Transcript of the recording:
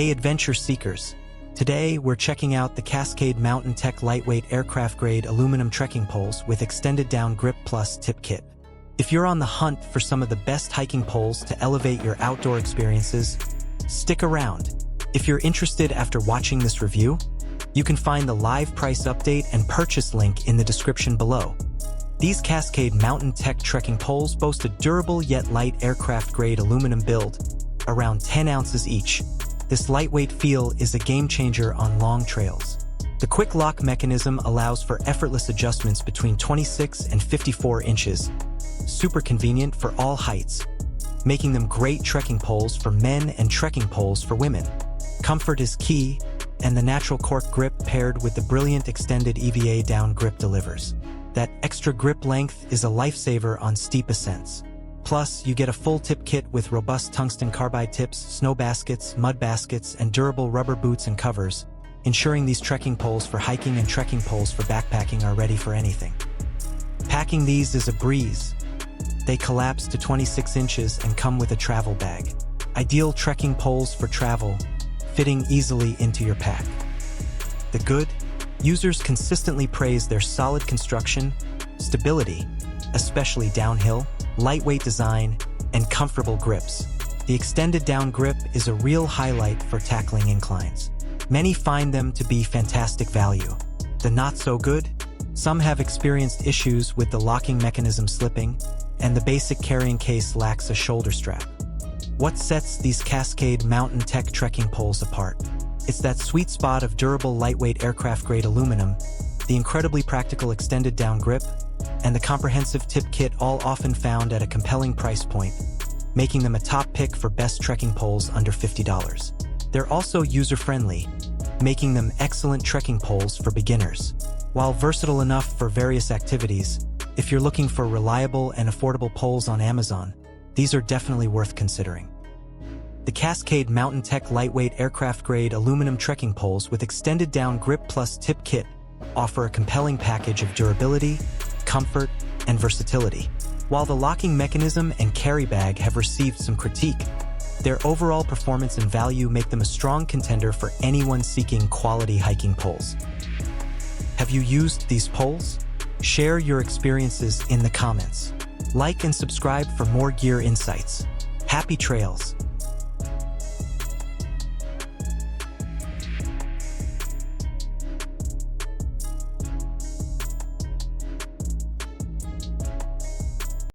Hey adventure seekers! Today we're checking out the Cascade Mountain Tech lightweight aircraft-grade aluminum trekking poles with extended down grip plus tip kit. If you're on the hunt for some of the best hiking poles to elevate your outdoor experiences, stick around. If you're interested after watching this review, you can find the live price update and purchase link in the description below. These Cascade Mountain Tech trekking poles boast a durable yet light aircraft-grade aluminum build, around 10 ounces each. This lightweight feel is a game-changer on long trails. The quick lock mechanism allows for effortless adjustments between 26 and 54 inches, super convenient for all heights, making them great trekking poles for men and trekking poles for women. Comfort is key, and the natural cork grip paired with the brilliant extended EVA down grip delivers. That extra grip length is a lifesaver on steep ascents. Plus, you get a full tip kit with robust tungsten carbide tips, snow baskets, mud baskets, and durable rubber boots and covers, ensuring these trekking poles for hiking and trekking poles for backpacking are ready for anything. Packing these is a breeze. They collapse to 26 inches and come with a travel bag. Ideal trekking poles for travel, fitting easily into your pack. The good? Users consistently praise their solid construction, stability, especially downhill, lightweight design, and comfortable grips. The extended down grip is a real highlight for tackling inclines. Many find them to be fantastic value. The not so good? Some have experienced issues with the locking mechanism slipping, and the basic carrying case lacks a shoulder strap. What sets these Cascade Mountain Tech trekking poles apart? It's that sweet spot of durable lightweight aircraft-grade aluminum, the incredibly practical extended down grip, and the comprehensive tip kit, all often found at a compelling price point, making them a top pick for best trekking poles under $50. They're also user-friendly, making them excellent trekking poles for beginners. While versatile enough for various activities, if you're looking for reliable and affordable poles on Amazon, these are definitely worth considering. The Cascade Mountain Tech lightweight aircraft-grade aluminum trekking poles with extended down grip plus tip kit offer a compelling package of durability, comfort, and versatility. While the locking mechanism and carry bag have received some critique, their overall performance and value make them a strong contender for anyone seeking quality hiking poles. Have you used these poles? Share your experiences in the comments. Like and subscribe for more gear insights. Happy trails!